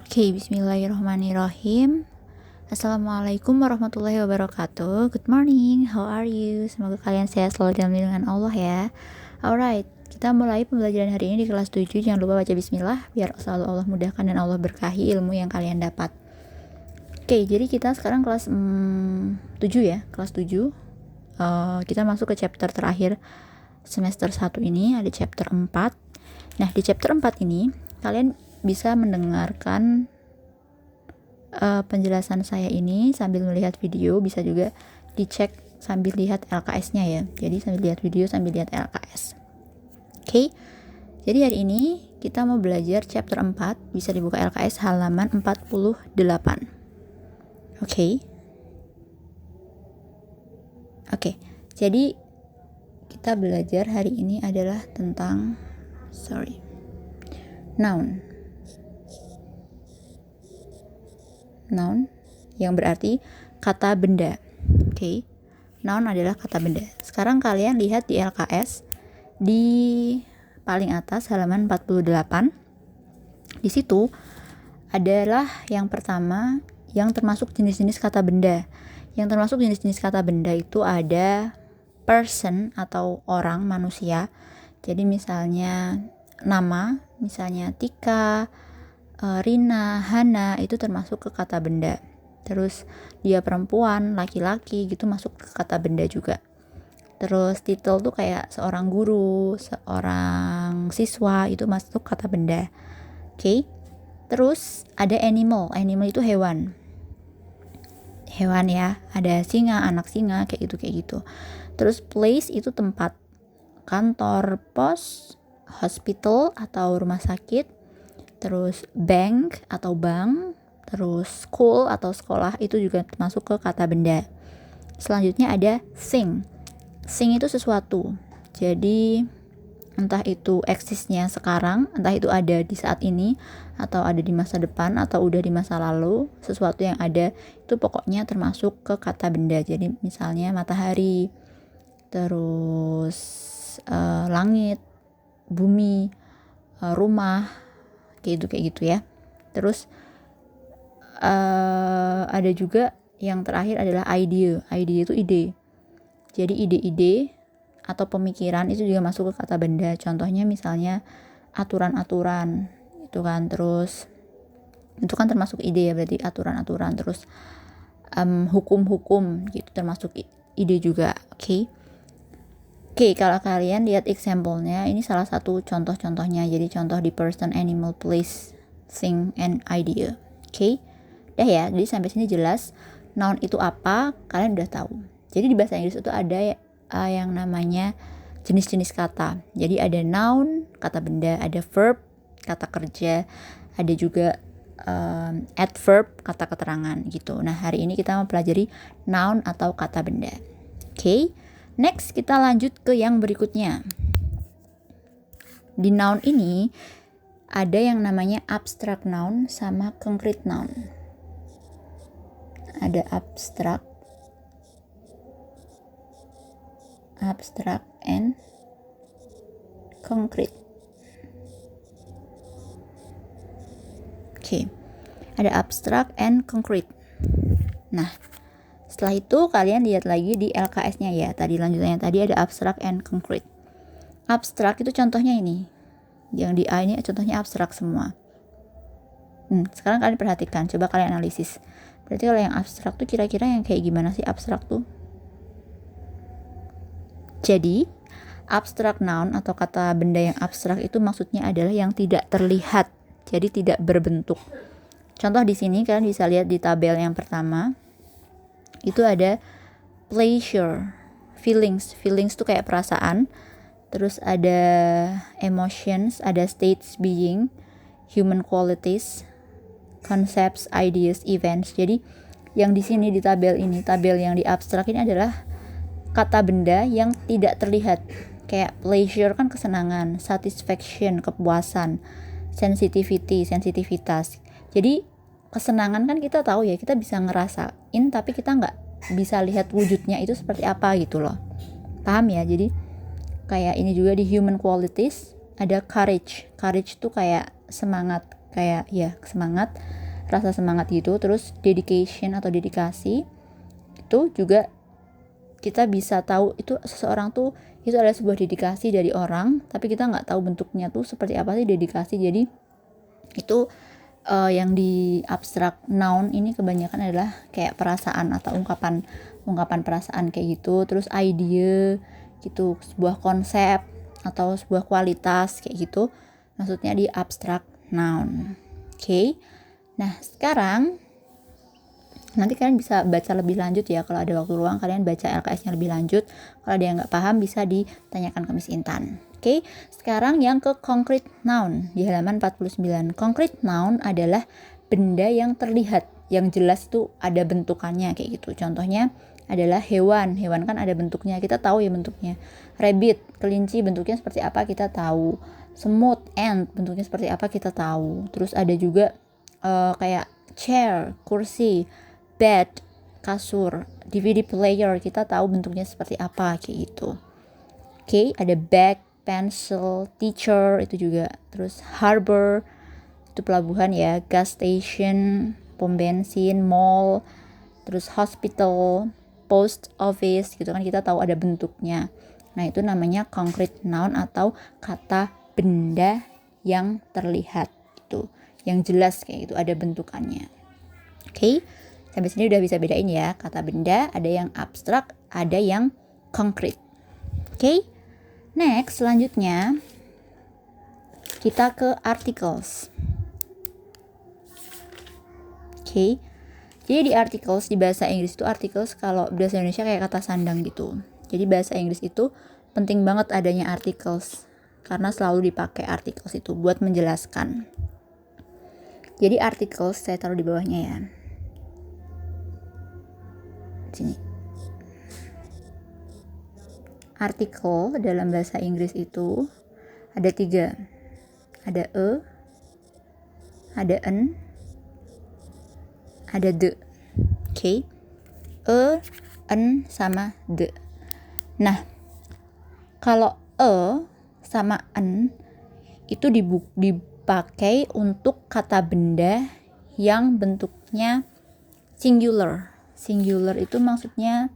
Oke, bismillahirrahmanirrahim. Assalamualaikum warahmatullahi wabarakatuh. Good morning, how are you? Semoga kalian sehat selalu dalam lindungan Allah ya. Alright, kita mulai pembelajaran hari ini di kelas 7. Jangan lupa baca bismillah, biar selalu Allah mudahkan dan Allah berkahi ilmu yang kalian dapat. Oke, jadi kita sekarang kelas 7 ya, kelas 7. Kita masuk ke chapter terakhir semester 1 ini, ada chapter 4. Nah, di chapter 4 ini, kalian bisa mendengarkan penjelasan saya ini sambil melihat video, bisa juga dicek sambil lihat LKS-nya ya. Jadi sambil lihat video sambil lihat LKS. Oke. Jadi hari ini kita mau belajar chapter 4, bisa dibuka LKS halaman 48. Oke. Jadi kita belajar hari ini adalah tentang noun yang berarti kata benda. Oke. Noun adalah kata benda. Sekarang kalian lihat di LKS di paling atas halaman 48. Di situ adalah yang pertama yang termasuk jenis-jenis kata benda. Yang termasuk jenis-jenis kata benda itu ada person atau orang, manusia. Jadi misalnya nama, misalnya Tika, Rina, Hana, itu termasuk ke kata benda. Terus dia perempuan, laki-laki, gitu masuk ke kata benda juga. Terus title tuh kayak seorang guru, seorang siswa, itu masuk kata benda. Oke. Terus ada animal itu hewan ya, ada singa, anak singa, kayak gitu. Terus place itu tempat, kantor, pos, hospital atau rumah sakit. Terus bank atau bank, terus school atau sekolah, itu juga termasuk ke kata benda. Selanjutnya ada thing itu sesuatu. Jadi entah itu eksisnya sekarang, entah itu ada di saat ini, atau ada di masa depan, atau udah di masa lalu, sesuatu yang ada itu pokoknya termasuk ke kata benda. Jadi misalnya matahari, terus langit, bumi, rumah, kayak gitu ya. Terus ada juga yang terakhir adalah idea itu ide. Jadi ide-ide atau pemikiran itu juga masuk ke kata benda. Contohnya misalnya aturan-aturan itu kan, terus itu kan termasuk ide ya, berarti aturan-aturan. Terus hukum-hukum gitu termasuk ide juga. Oke, kalau kalian lihat example-nya, ini salah satu contoh-contohnya. Jadi contoh di person, animal, place, thing, and idea. Oke. Dah ya, jadi sampai sini jelas noun itu apa, kalian udah tahu. Jadi di bahasa Inggris itu ada yang namanya jenis-jenis kata. Jadi ada noun, kata benda, ada verb, kata kerja, ada juga adverb, kata keterangan gitu. Nah, hari ini kita mau pelajari noun atau kata benda. Oke. Next, kita lanjut ke yang berikutnya. Di noun ini ada yang namanya abstract noun sama concrete noun. Ada abstract and concrete. Oke. Ada abstract and concrete. Nah, setelah itu kalian lihat lagi di LKS-nya ya. Tadi lanjutannya tadi ada abstract and concrete. Abstract itu contohnya ini. Yang di A ini contohnya abstrak semua. Sekarang kalian perhatikan, coba kalian analisis. Berarti kalau yang abstrak tuh kira-kira yang kayak gimana sih abstrak tuh? Jadi, abstrak noun atau kata benda yang abstrak itu maksudnya adalah yang tidak terlihat. Jadi tidak berbentuk. Contoh di sini kalian bisa lihat di tabel yang pertama. Itu ada pleasure, feelings tuh kayak perasaan. Terus ada emotions, ada states being, human qualities, concepts, ideas, events. Jadi yang di sini di tabel ini, tabel yang di abstrak ini adalah kata benda yang tidak terlihat. Kayak pleasure kan kesenangan, satisfaction kepuasan, sensitivity sensitivitas. Jadi kesenangan kan kita tahu ya, kita bisa ngerasain, tapi kita nggak bisa lihat wujudnya itu seperti apa gitu loh. Paham ya? Jadi kayak ini juga di human qualities ada courage tuh kayak semangat, kayak ya semangat, rasa semangat gitu. Terus dedication atau dedikasi itu juga kita bisa tahu itu seseorang tuh itu adalah sebuah dedikasi dari orang, tapi kita nggak tahu bentuknya tuh seperti apa sih dedikasi. Jadi itu yang di abstract noun ini kebanyakan adalah kayak perasaan atau ungkapan perasaan kayak gitu. Terus idea gitu, sebuah konsep atau sebuah kualitas kayak gitu, maksudnya di abstract noun. Oke. Nah, sekarang nanti kalian bisa baca lebih lanjut ya, kalau ada waktu luang kalian baca LKS-nya lebih lanjut. Kalau ada yang nggak paham bisa ditanyakan ke Miss Intan. Oke, sekarang yang ke concrete noun di halaman 49. Concrete noun adalah benda yang terlihat, yang jelas itu ada bentukannya kayak gitu. Contohnya adalah hewan kan ada bentuknya, kita tahu ya bentuknya. Rabbit, kelinci bentuknya seperti apa kita tahu. Semut, ant bentuknya seperti apa kita tahu. Terus ada juga kayak chair, kursi, bed, kasur, DVD player, kita tahu bentuknya seperti apa kayak gitu. Oke, ada bag, pencil, teacher itu juga. Terus harbor itu pelabuhan ya, gas station, pom bensin, mall, terus hospital, post office gitu kan, kita tahu ada bentuknya. Nah, itu namanya concrete noun atau kata benda yang terlihat itu, yang jelas kayak gitu, ada bentukannya. Oke, sampai sini udah bisa bedain ya, kata benda ada yang abstrak, ada yang konkret. Oke, next selanjutnya kita ke articles. Oke, jadi di articles di bahasa Inggris itu articles kalau bahasa Indonesia kayak kata sandang gitu. Jadi bahasa Inggris itu penting banget adanya articles karena selalu dipakai articles itu buat menjelaskan. Jadi articles saya taruh di bawahnya ya. Sini. Artikel dalam bahasa Inggris itu ada 3. Ada ada ada the. Oke. Sama the. Nah, kalau sama itu dipakai untuk kata benda yang bentuknya singular. Singular itu maksudnya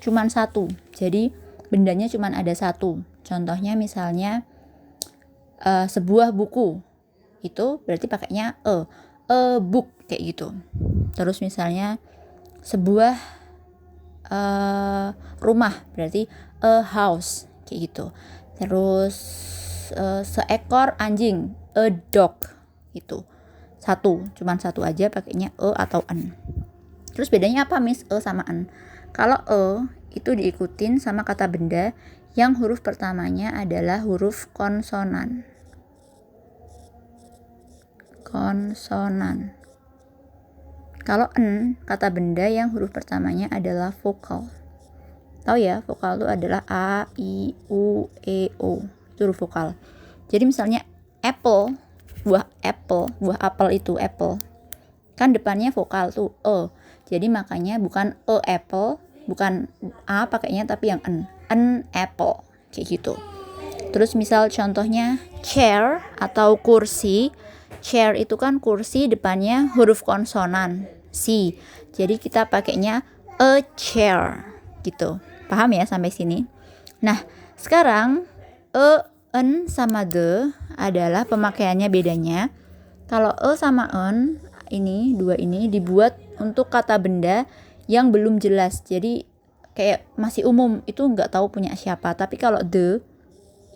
cuman satu. Jadi bendanya cuman ada satu. Contohnya misalnya sebuah buku. Itu berarti pakainya a book kayak gitu. Terus misalnya sebuah rumah berarti a house kayak gitu. Terus seekor anjing, a dog gitu. Cuman satu aja pakainya a atau an. Terus bedanya apa, Miss? Sama an. Kalau itu diikutin sama kata benda yang huruf pertamanya adalah huruf konsonan. Kalau kata benda yang huruf pertamanya adalah vokal. Tahu ya, vokal itu adalah a, i, u, e, o. Itu huruf vokal. Jadi misalnya apple, buah apel itu apple. Kan depannya vokal tuh Jadi makanya bukan apple, bukan a pakainya tapi yang an apple kayak gitu. Terus misal contohnya chair atau kursi. Chair itu kan kursi, depannya huruf konsonan C. Jadi kita pakainya a chair gitu. Paham ya sampai sini? Nah, sekarang an sama the adalah pemakaiannya bedanya. Kalau sama an ini, dua ini dibuat untuk kata benda yang belum jelas. Jadi kayak masih umum, itu nggak tahu punya siapa. Tapi kalau the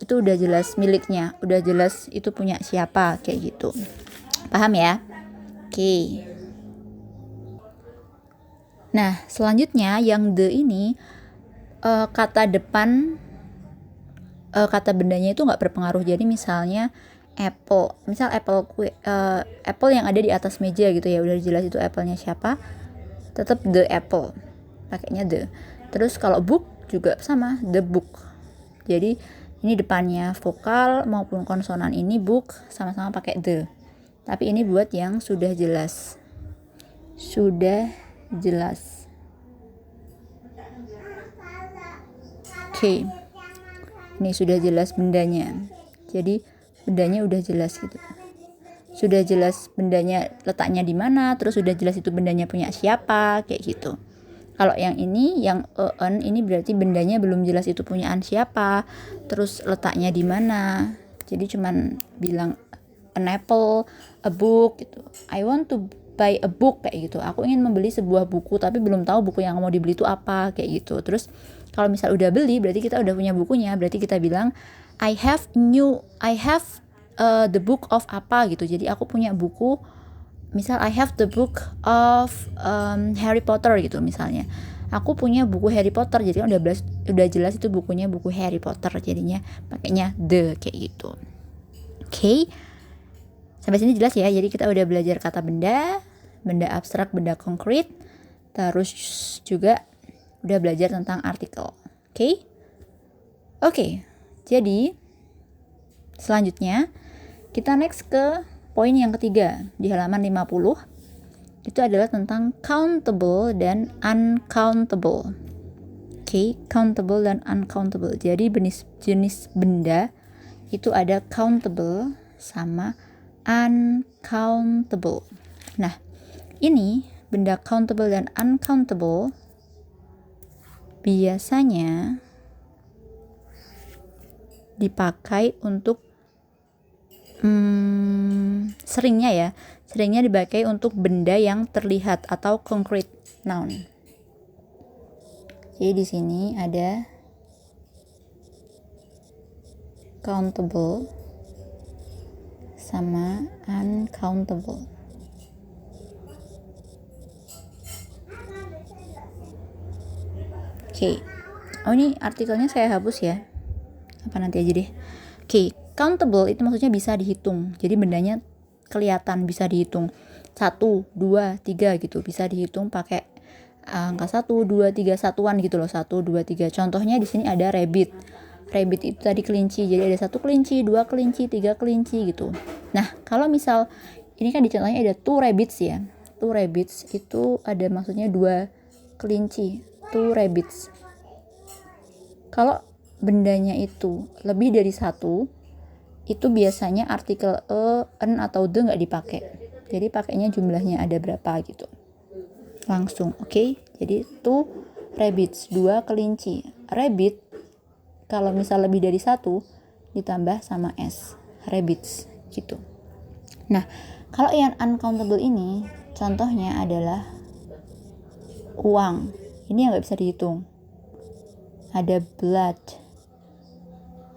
itu udah jelas miliknya, udah jelas itu punya siapa kayak gitu. Paham ya? Oke. Nah, selanjutnya yang the ini kata depan kata bendanya itu nggak berpengaruh. Jadi misalnya apple, misal apple yang ada di atas meja gitu ya, udah jelas itu apple-nya siapa, tetap the apple, pakainya the. Terus kalau book juga sama, the book. Jadi ini depannya vokal maupun konsonan ini book sama-sama pakai the. Tapi ini buat yang sudah jelas. Oke. Ini sudah jelas bendanya. Jadi bendanya udah jelas gitu. sudah jelas bendanya letaknya di mana, terus sudah jelas itu bendanya punya siapa, kayak gitu. Kalau yang ini, yang an ini berarti bendanya belum jelas itu punyaan siapa, terus letaknya di mana. Jadi cuman bilang an apple, a book gitu. I want to buy a book, kayak gitu. Aku ingin membeli sebuah buku tapi belum tahu buku yang mau dibeli itu apa, kayak gitu. Terus kalau misal udah beli berarti kita udah punya bukunya, berarti kita bilang I have the book of apa gitu. Jadi aku punya buku, misal I have the book of Harry Potter gitu misalnya. Aku punya buku Harry Potter, jadi udah jelas itu bukunya buku Harry Potter, jadinya pakainya the, kayak gitu. Oke. Sampai sini jelas ya. Jadi kita udah belajar kata benda, benda abstrak, benda konkret. Terus juga udah belajar tentang artikel. Oke. Oke. Jadi selanjutnya kita next ke poin yang ketiga di halaman 50. Itu adalah tentang countable dan uncountable. Oke, countable dan uncountable. Jadi jenis benda itu ada countable sama uncountable. Nah, ini benda countable dan uncountable biasanya dipakai untuk seringnya dipakai untuk benda yang terlihat atau concrete noun. Jadi di sini ada countable sama uncountable. Oke. Oh, ini artikelnya saya hapus ya. Apa nanti aja deh. Oke, countable itu maksudnya bisa dihitung. Jadi bendanya kelihatan, bisa dihitung. 1, 2, 3 gitu. Bisa dihitung pakai angka 1, 2, 3 satuan gitu loh. 1, 2, 3. Contohnya di sini ada rabbit. Rabbit itu tadi kelinci. Jadi ada 1 kelinci, 2 kelinci, 3 kelinci gitu. Nah, kalau misal ini kan di contohnya ada 2 rabbits ya. 2 rabbits itu ada maksudnya 2 kelinci. 2 rabbits. Kalau bendanya itu lebih dari 1, itu biasanya artikel an atau the nggak dipakai. Jadi pakainya jumlahnya ada berapa gitu. Langsung, oke? Jadi 2 rabbits, 2 kelinci. Rabbit kalau misal lebih dari 1 ditambah sama s, rabbits gitu. Nah, kalau yang uncountable ini contohnya adalah uang. Ini yang nggak bisa dihitung. Ada blood,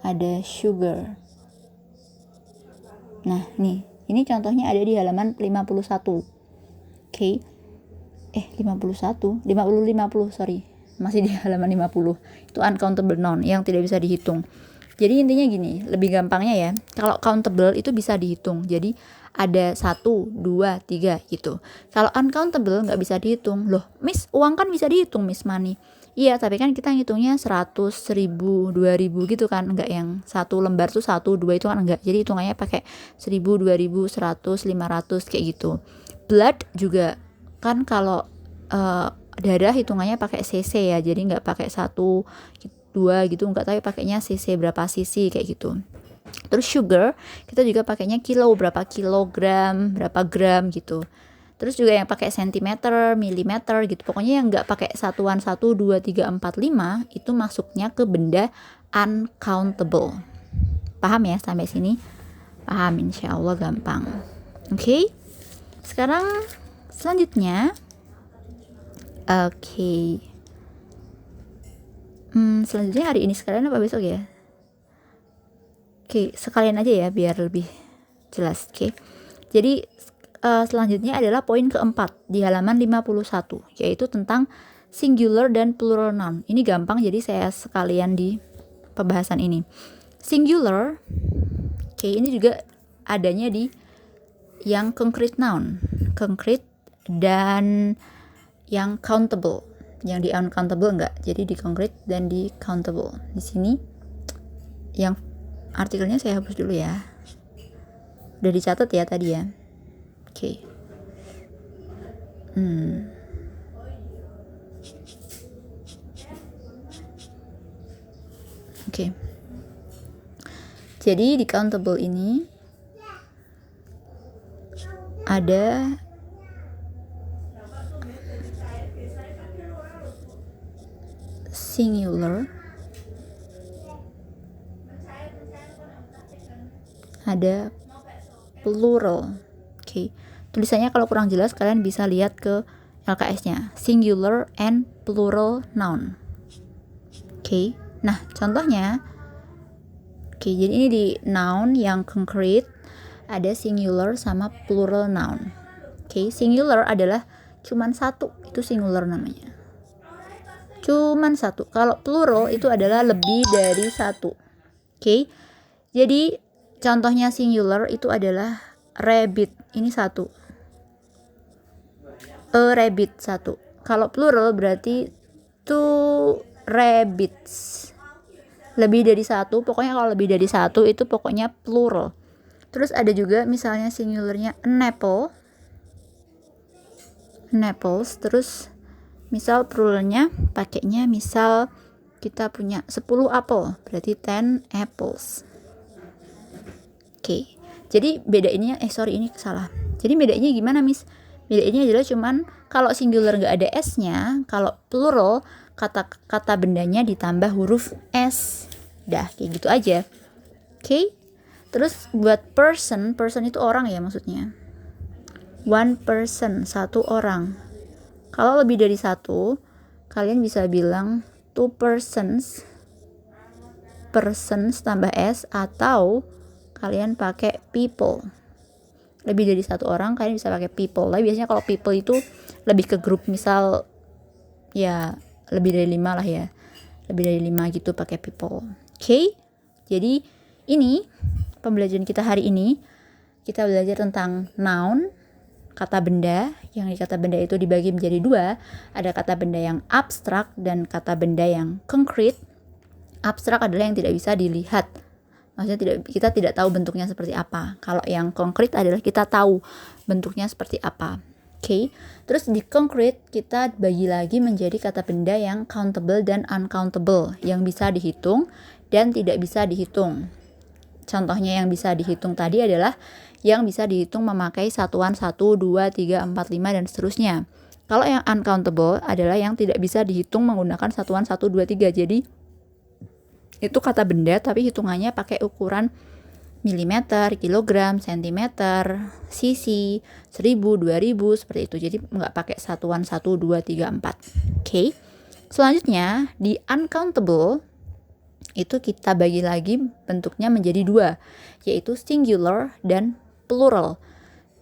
ada sugar. Nah, nih, ini contohnya ada di halaman 51. Oke. 50, sorry. Masih di halaman 50. Itu uncountable noun yang tidak bisa dihitung. Jadi intinya gini, lebih gampangnya ya. Kalau countable itu bisa dihitung. Jadi ada 1, 2, 3 gitu. Kalau uncountable nggak bisa dihitung. Loh, Miss, uang kan bisa dihitung, Miss Money. Iya, tapi kan kita ngitungnya 100, 1000, 2000 gitu kan. Enggak yang 1 lembar tuh 1, 2 itu kan enggak. Jadi hitungannya pakai 1000, 2000, 100, 500 kayak gitu. Blood juga kan kalau darah hitungannya pakai cc ya. Jadi enggak pakai 1, 2 gitu enggak, tapi pakainya cc, berapa cc kayak gitu. Terus sugar kita juga pakainya kilo, berapa kilogram, berapa gram gitu. Terus juga yang pakai sentimeter, milimeter gitu. Pokoknya yang nggak pakai satuan 1, 2, 3, 4, 5 itu masuknya ke benda uncountable. Paham ya sampai sini? Paham, insya Allah gampang. Oke. Sekarang selanjutnya. Oke. Selanjutnya hari ini sekalian apa besok ya? Oke, sekalian aja ya biar lebih jelas. Oke. Jadi selanjutnya adalah poin keempat di halaman 51, yaitu tentang singular dan plural noun. Ini gampang, jadi saya sekalian di pembahasan ini. Singular, oke, ini juga adanya di yang concrete noun, concrete, dan yang countable. Yang di uncountable enggak, jadi di concrete dan di countable. Di sini yang artikelnya saya hapus dulu ya. Udah dicatat ya tadi ya. Oke. Oke. Jadi di countable ini ada singular, ada plural. Oke. Tulisannya kalau kurang jelas kalian bisa lihat ke LKS-nya. Singular and plural noun. Oke. Nah, contohnya jadi ini di noun yang concrete ada singular sama plural noun. Singular adalah cuman satu, itu singular namanya. Cuman satu. Kalau plural itu adalah lebih dari satu. Jadi contohnya singular itu adalah rabbit, ini satu. A rabbit, satu. Kalau plural berarti two rabbits, lebih dari satu. Pokoknya kalau lebih dari satu itu pokoknya plural. Terus ada juga misalnya singularnya an apple, apples. Terus misal pluralnya pakainya misal kita punya 10 apel, berarti 10 apples. Jadi bedainnya ini salah. Jadi bedainnya gimana, Miss? Bedainnya adalah cuman kalau singular nggak ada s-nya, kalau plural kata bendanya ditambah huruf s. Dah, kayak gitu aja. Terus buat person itu orang ya maksudnya. One person, satu orang. Kalau lebih dari satu, kalian bisa bilang two persons tambah s, atau kalian pakai people. Lebih dari satu orang kalian bisa pakai people. Tapi biasanya kalau people itu lebih ke grup, misal ya lebih dari 5 lah ya. Lebih dari 5 gitu pakai people. Jadi ini pembelajaran kita hari ini. Kita belajar tentang noun, kata benda. Yang di kata benda itu dibagi menjadi 2. Ada kata benda yang abstrak dan kata benda yang konkret. Abstrak adalah yang tidak bisa dilihat. Maksudnya kita tidak tahu bentuknya seperti apa. Kalau yang konkret adalah kita tahu bentuknya seperti apa. Terus di konkret kita bagi lagi menjadi kata benda yang countable dan uncountable, yang bisa dihitung dan tidak bisa dihitung. Contohnya yang bisa dihitung tadi adalah yang bisa dihitung memakai satuan 1, 2, 3, 4, 5 dan seterusnya. Kalau yang uncountable adalah yang tidak bisa dihitung menggunakan satuan 1, 2, 3. Jadi itu kata benda tapi hitungannya pakai ukuran milimeter, kilogram, sentimeter, sisi, 1000, 2000 seperti itu. Jadi nggak pakai satuan 1, 2, 3, 4. Selanjutnya di uncountable itu kita bagi lagi bentuknya menjadi 2, yaitu singular dan plural.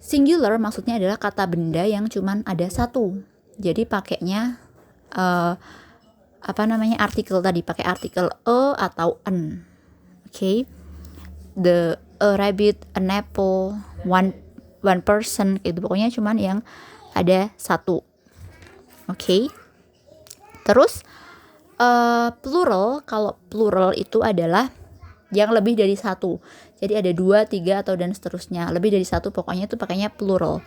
Singular maksudnya adalah kata benda yang cuman ada satu. Jadi pakainya artikel tadi, pakai artikel a atau an. A rabbit, an apple, one person, gitu. Pokoknya cuman yang ada satu. Terus plural, kalau plural itu adalah yang lebih dari satu. Jadi ada 2, 3 atau dan seterusnya. Lebih dari satu pokoknya itu pakainya plural.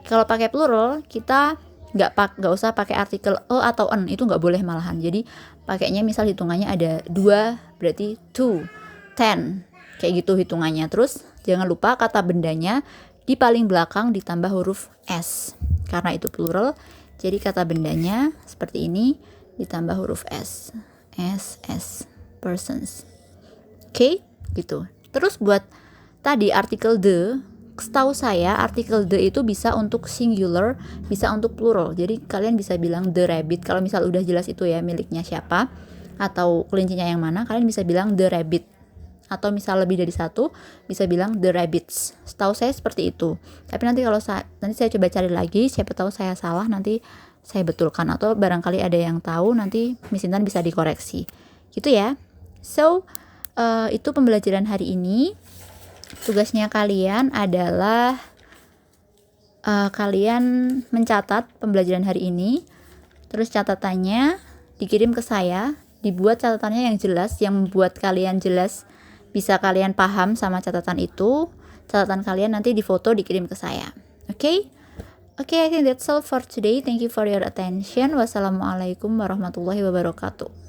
Kalau pakai plural kita nggak usah pakai artikel a atau an, itu nggak boleh malahan. Jadi pakainya misal hitungannya ada 2 berarti 2, 10, kayak gitu hitungannya. Terus jangan lupa kata bendanya di paling belakang ditambah huruf s, karena itu plural. Jadi kata bendanya seperti ini ditambah huruf s, persons. Gitu. Terus buat tadi artikel the, setahu saya artikel the itu bisa untuk singular, bisa untuk plural. Jadi kalian bisa bilang the rabbit, kalau misal udah jelas itu ya miliknya siapa atau kelincinya yang mana, kalian bisa bilang the rabbit. Atau misal lebih dari satu, bisa bilang the rabbits. Setahu saya seperti itu. Tapi nanti kalau nanti saya coba cari lagi, siapa tahu saya salah, nanti saya betulkan. Atau barangkali ada yang tahu, nanti Miss Intan bisa dikoreksi. Gitu ya. So, itu pembelajaran hari ini. Tugasnya kalian adalah kalian mencatat pembelajaran hari ini. Terus catatannya dikirim ke saya. Dibuat catatannya yang jelas, yang membuat kalian jelas, bisa kalian paham sama catatan itu. Catatan kalian nanti difoto dikirim ke saya. Okay, I think that's all for today. Thank you for your attention. Wassalamualaikum warahmatullahi wabarakatuh.